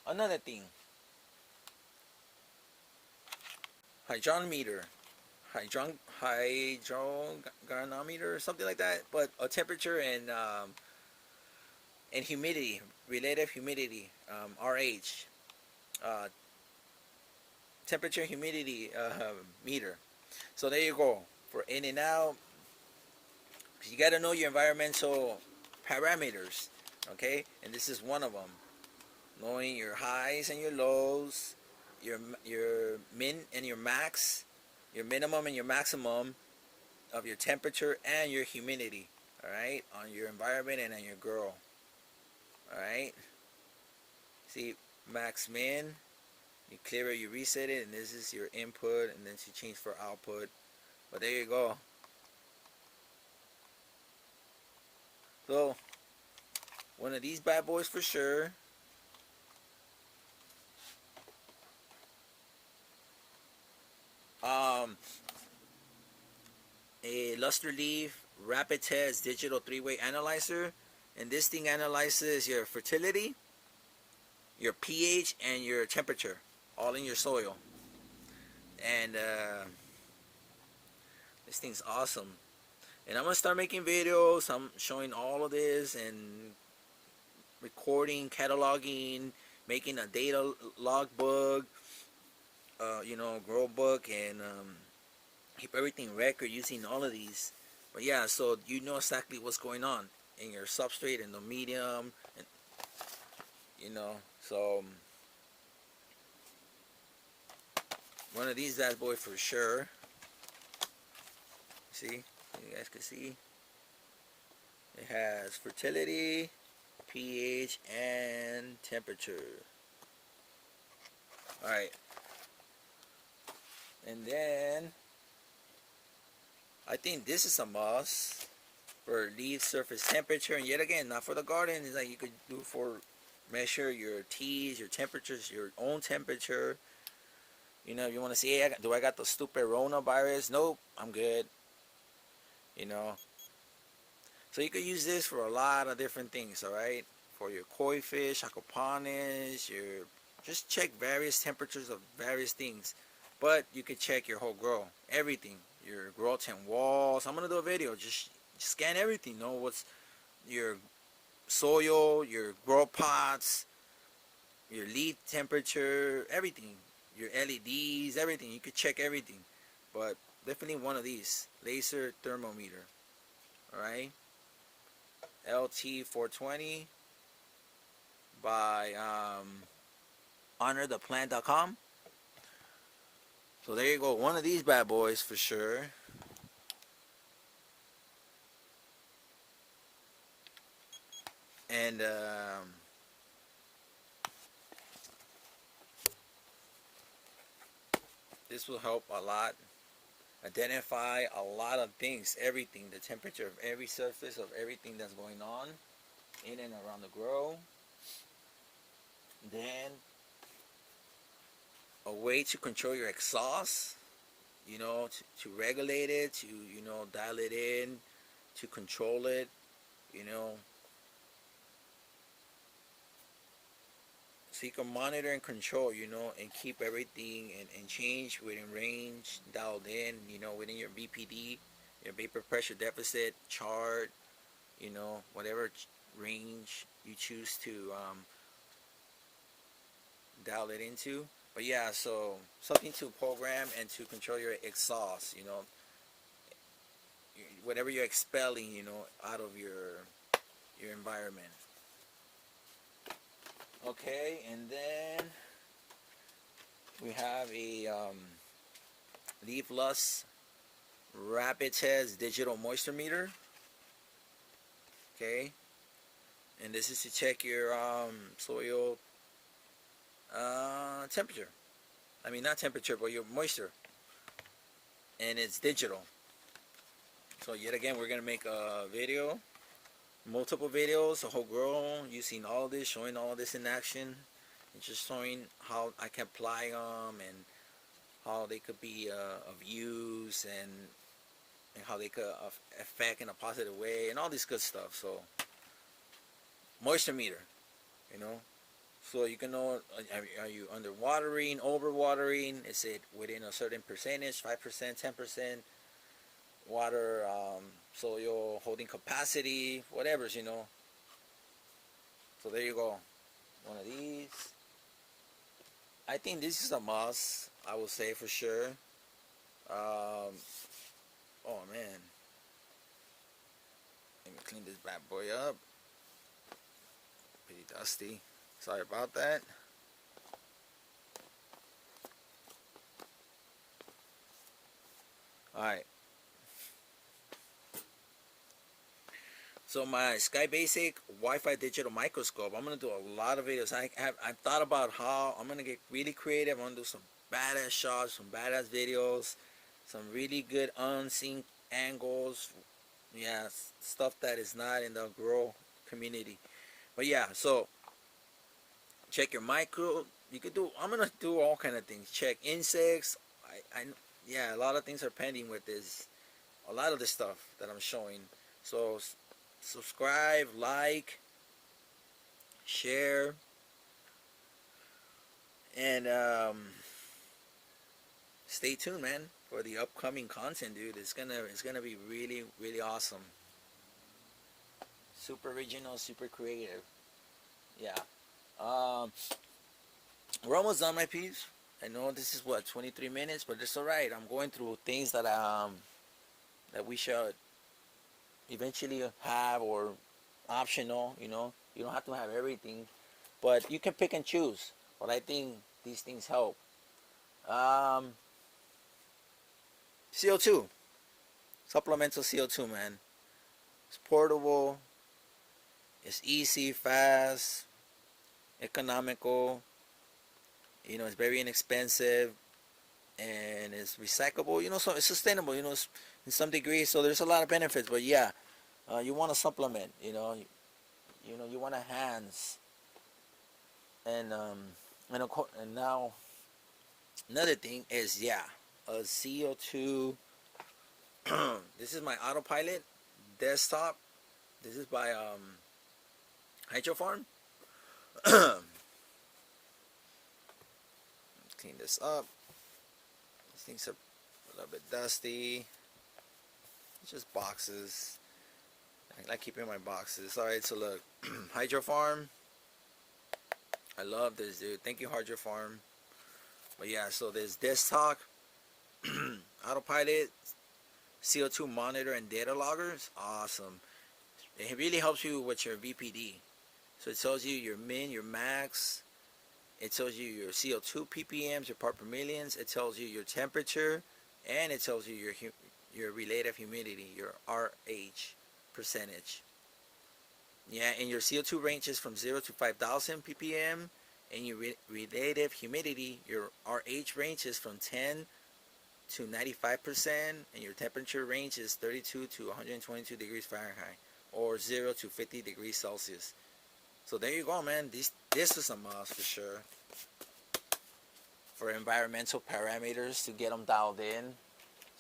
Another thing, hydrometer, hydroganometer, something like that, but a temperature and humidity, relative humidity, RH, uh, temperature humidity meter. So there you go for in and out. You got to know your environmental parameters, okay? And this is one of them. Knowing your highs and your lows, your min and your max, your minimum and your maximum of your temperature and your humidity, all right, on your environment and on your grow, all right. See, max min, you clear it, you reset it, and this is your input, and then you change for output. But there you go. So one of these bad boys for sure. A luster leaf rapid test digital three-way analyzer, and this thing analyzes your fertility, your pH, and your temperature, all in your soil. And this thing's awesome. And I'm gonna start making videos. I'm showing all of this and recording, cataloging, making a data logbook, grow book, and keep everything record using all of these. But yeah, so you know exactly what's going on in your substrate and the medium, and so one of these bad boy for sure. See, you guys can see it has fertility, pH, and temperature. All right, and then I think this is a must for leaf surface temperature, and yet again, not for the garden. It's like you could do for measure your T's, your temperatures, your own temperature. You know, if you want to see, hey, do I got the stupid coronavirus? Nope, I'm good. You know, so you could use this for a lot of different things. All right, for your koi fish, aquaponics, just check various temperatures of various things. But you could check your whole grow, everything, your grow tent walls. I'm gonna do a video. Just scan everything. Know what's your soil, your grow pots, your leaf temperature, everything, your LEDs, everything. You could check everything. But definitely one of these laser thermometer. All right, LT420 by honortheplant.com. So there you go, one of these bad boys for sure. And this will help a lot identify a lot of things, everything, the temperature of every surface of everything that's going on in and around the grow. Then a way to control your exhaust, to regulate it, to dial it in, to control it, so you can monitor and control, and keep everything and change within range, dialed in, within your BPD, your vapor pressure deficit chart, whatever range you choose to dial it into. But yeah, so something to program and to control your exhaust, whatever you're expelling, out of your environment. Okay, and then we have a Leaflus rapid test digital moisture meter. Okay, and this is to check your soil temperature. I mean, not temperature, but your moisture. and it's digital. So yet again, we're gonna make a video, multiple videos, a whole grow using all this, showing all this in action, and just showing how I can apply them and how they could be of use, and how they could affect in a positive way, and all this good stuff. So moisture meter, you know, so you can know, are you underwatering, overwatering? Is it within a certain percentage, 5%, 10% water, soil holding capacity, whatever's, you know. So there you go, one of these. I think this is a must, I will say for sure. Oh man, let me clean this bad boy up. Pretty dusty. Sorry about that. Alright. So my Sky Basic Wi-Fi digital microscope, I'm gonna do a lot of videos. I've thought about how I'm gonna get really creative. I'm gonna do some badass shots, some badass videos, some really good unseen angles. Yeah, stuff that is not in the grow community. But yeah, so check your micro. You could do. I'm gonna do all kind of things. Check insects. Yeah, a lot of things are pending with this. A lot of the stuff that I'm showing. So subscribe, like, share, and stay tuned, man, for the upcoming content, dude. It's gonna be really, really awesome. Super original, super creative. Yeah. We're almost done, my peeps. I know this is what, 23 minutes, but it's all right. I'm going through things that we should eventually have, or optional. You know, you don't have to have everything, but you can pick and choose. But I think these things help. CO2, supplemental CO2, man. It's portable. It's easy, fast, economical. You know, it's very inexpensive, and it's recyclable. You know, so it's sustainable. You know, in some degree. So there's a lot of benefits. But yeah, you want to supplement. You know, you want to enhance, and now another thing is, yeah, a CO2. This is my autopilot desktop. This is by Hydro Farm. Clean this up. These things are a little bit dusty. It's just boxes. I like keeping my boxes. Alright, so look. Hydro Farm. I love this, dude. Thank you, Hydro Farm. But yeah, so there's desktop, autopilot, CO2 monitor, and data loggers. Awesome. It really helps you with your VPD. So it tells you your min, your max. It tells you your CO2 ppms, your part per millions. It tells you your temperature, and it tells you your relative humidity, your RH percentage. Yeah, and your CO2 ranges from 0 to 5,000 ppm, and your relative humidity, your RH ranges from 10 to 95%, and your temperature range is 32 to 122 degrees Fahrenheit, or 0 to 50 degrees Celsius. So there you go, man. This is a must for sure. For environmental parameters, to get them dialed in,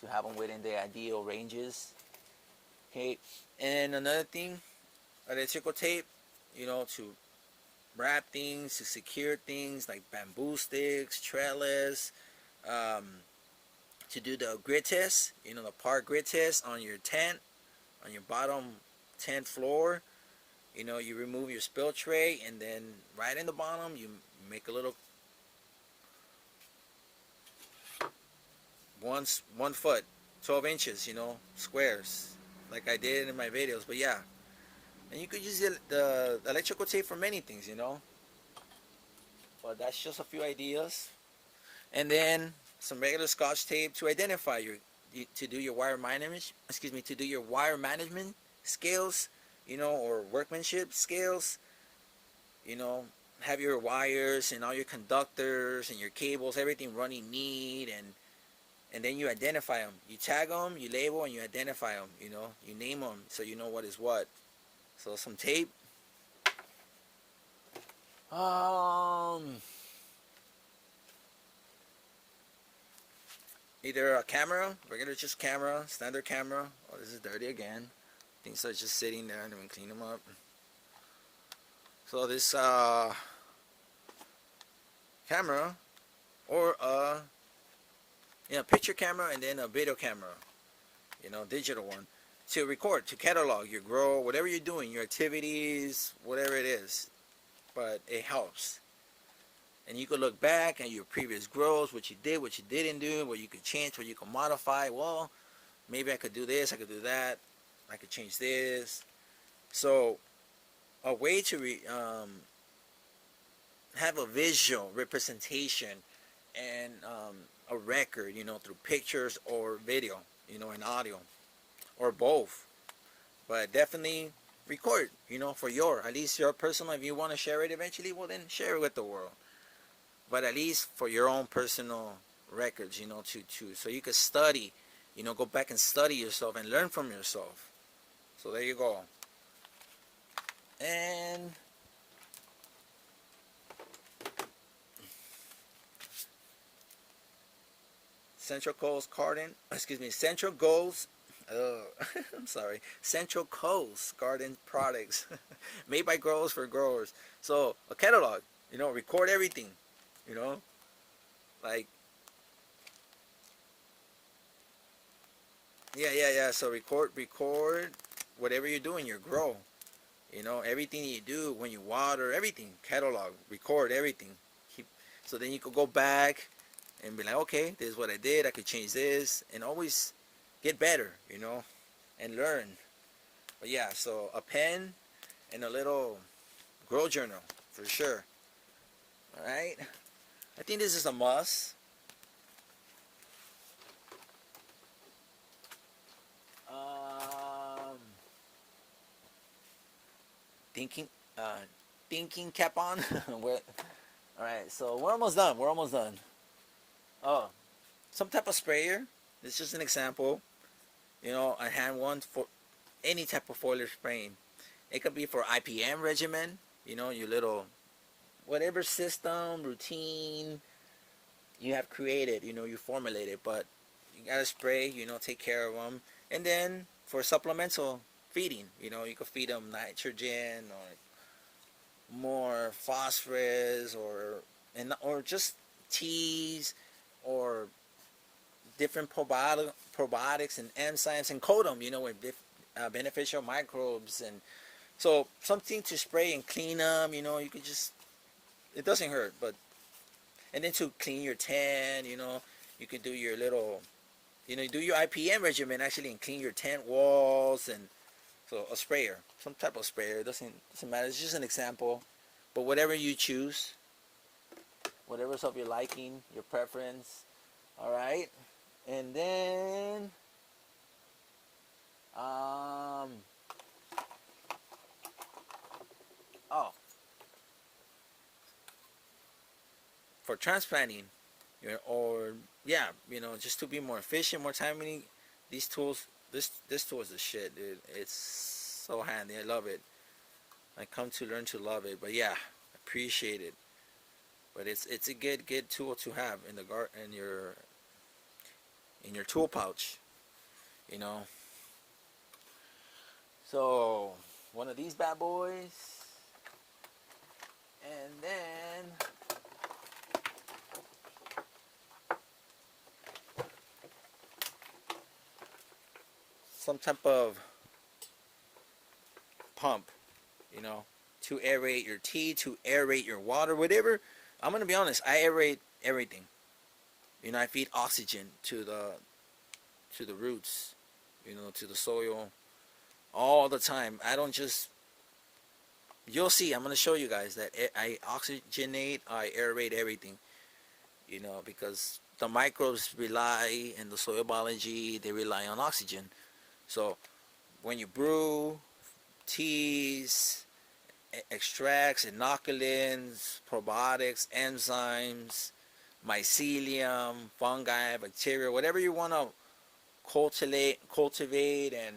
to have them within the ideal ranges. Okay, and another thing, electrical tape, you know, to wrap things, to secure things like bamboo sticks, trellis, to do the grid test, you know, the part grid test on your tent, on your bottom tent floor. You know, you remove your spill tray, and then right in the bottom you make a little 1 foot, 12 inches, you know, squares, like I did in my videos. But yeah, and you could use the electrical tape for many things, you know. But that's just a few ideas. And then some regular Scotch tape to identify to do your wire management. To do your wire management skills, you know, or workmanship skills. You know, have your wires and all your conductors and your cables, everything running neat, and then you identify them. You tag them, you label, and you identify them. You know, you name them so you know what is what. So some tape. Either a camera, regular just camera, standard camera. Oh, this is dirty again. Things are just sitting there, and then we clean them up. So this camera, or a picture camera, and then a video camera, digital one, to record, to catalog your grow, whatever you're doing, your activities, whatever it is. But it helps. And you could look back at your previous grows, what you did, what you didn't do, what you could change, what you could modify. Well, maybe I could do this, I could do that, I could change this. So a way to have a visual representation and a record, through pictures or video, and audio, or both. But definitely record, for at least your personal. If you want to share it eventually, well, then share it with the world. But at least for your own personal records, so you could study, go back and study yourself and learn from yourself. So there you go. And Central Coast Central Coast Garden products made by growers for growers. So a catalog, record everything, like yeah. So record whatever you're doing, your grow, everything you do when you water, everything, catalog, record everything. So then you could go back and be like, okay, this is what I did, I could change this, and always get better, and learn. But yeah, so a pen and a little grow journal for sure. All right, I think this is a must. Thinking cap on. All right, so we're almost done. Oh, some type of sprayer. It's just an example. A hand one for any type of foliar spraying. It could be for IPM regimen. Your little whatever system routine you have created. You formulated, but you gotta spray. Take care of them. And then for supplemental feeding, you could feed them nitrogen or more phosphorus or just teas or different probiotics and enzymes, and coat them, with beneficial microbes. And so something to spray and clean them, you could just, it doesn't hurt. But and then to clean your tent, you could do your little, do your IPM regimen actually and clean your tent walls. And so a sprayer, some type of sprayer, it doesn't matter. It's just an example. But whatever you choose, whatever's of your liking, your preference. All right. And then for transplanting, just to be more efficient, more timely, these tools, this tool is the shit, dude. It's so handy. I love it. I come to learn to love it. But yeah, appreciate it. But it's a good tool to have in your tool pouch, So one of these bad boys, and then some type of pump, to aerate your tea, to aerate your water, whatever. I'm gonna be honest, I aerate everything. I feed oxygen to the roots, to the soil all the time. I don't just, you'll see, I'm going to show you guys that I oxygenate, I aerate everything, because the microbes rely, and the soil biology, they rely on oxygen. So when you brew teas, extracts, inoculants, probiotics, enzymes, mycelium, fungi, bacteria, whatever you want to cultivate, and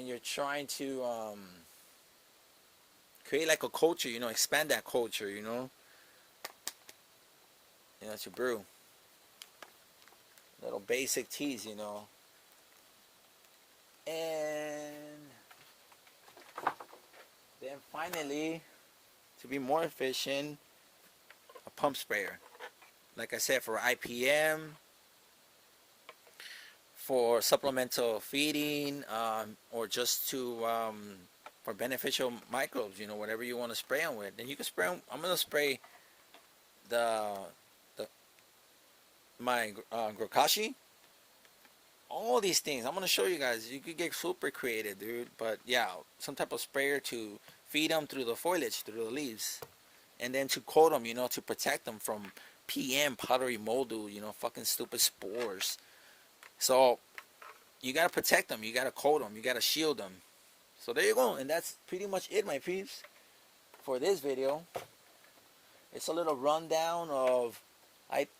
you're trying to create like a culture, expand that culture, to brew little basic teas, and then finally, to be more efficient, a pump sprayer. Like I said, for IPM, for supplemental feeding, or just to for beneficial microbes, whatever you want to spray them with. Then you can spray them. I'm gonna spray the my Grokashi. All these things. I'm gonna show you guys. You could get super creative, dude. But yeah, some type of sprayer to feed them through the foliage, through the leaves, and then to coat them, to protect them from PM, powdery mildew, fucking stupid spores. So you gotta protect them. You gotta coat them. You gotta shield them. So there you go. And that's pretty much it, my peeps, for this video. It's a little rundown of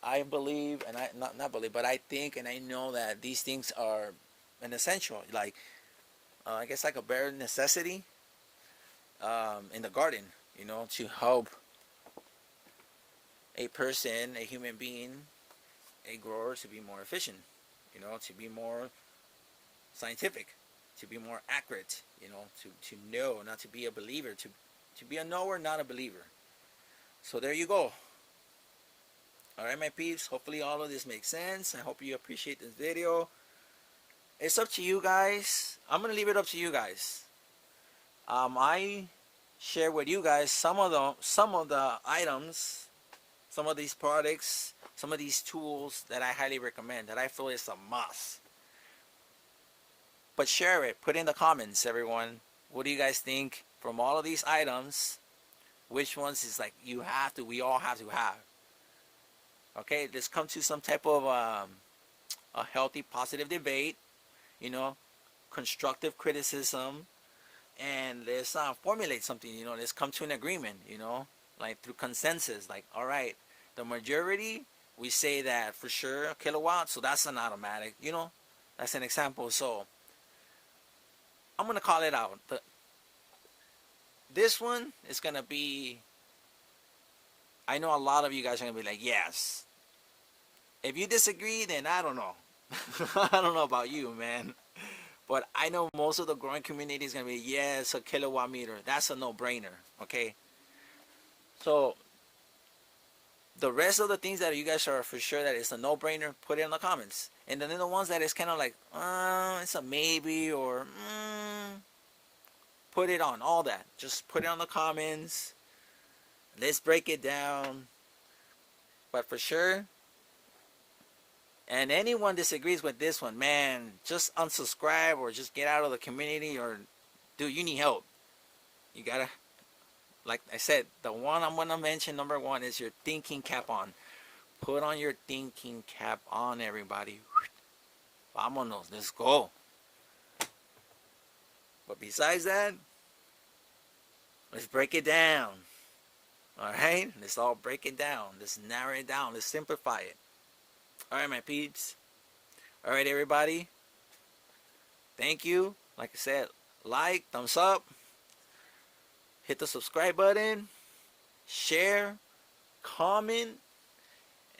I believe, and I not believe, but I think and I know that these things are an essential, like I guess like a bare necessity in the garden, to help a person, a human being, a grower to be more efficient, to be more scientific, to be more accurate, to know, not to be a believer, to be a knower, not a believer. So there you go. Alright, my peeps, hopefully all of this makes sense. I hope you appreciate this video. It's up to you guys. I'm going to leave it up to you guys. I share with you guys some of the items, some of these products, some of these tools that I highly recommend, that I feel is a must. But share it. Put in the comments, everyone. What do you guys think from all of these items? Which ones is like we all have to have. Okay, let's come to some type of a healthy, positive debate, constructive criticism, and let's formulate something, let's come to an agreement, like through consensus, like, all right, the majority, we say that for sure, a kilowatt, so that's an automatic, that's an example. So I'm going to call it out. This one is going to be, I know a lot of you guys are going to be like, yes. If you disagree, then I don't know. I don't know about you, man. But I know most of the growing community is going to be, yes, a kilowatt meter. That's a no-brainer, okay? So the rest of the things that you guys are for sure that it's a no-brainer, put it in the comments. And then the ones that it's kind of like, it's a maybe, or put it on, all that. Just put it on the comments. Let's break it down. But for sure, and anyone disagrees with this one, man, just unsubscribe or just get out of the community, or dude, you need help. You gotta, like I said, the one I'm gonna mention, number one, is your thinking cap on. Put on your thinking cap on, everybody. Vámonos, let's go. But besides that, let's break it down. Alright, let's all break it down. Let's narrow it down. Let's simplify it. Alright, my peeps. Alright, everybody. Thank you. Like I said, like, thumbs up. Hit the subscribe button. Share. Comment.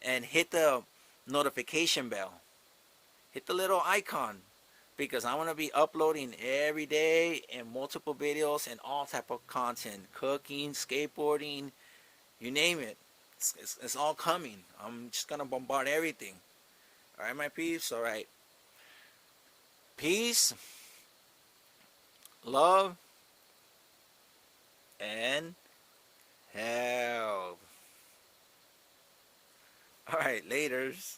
And hit the notification bell. Hit the little icon. Because I want to be uploading every day and multiple videos and all type of content. Cooking, skateboarding, you name it. It's all coming. I'm just going to bombard everything. Alright, my peeps? Alright. Peace, love, and health. Alright, laters.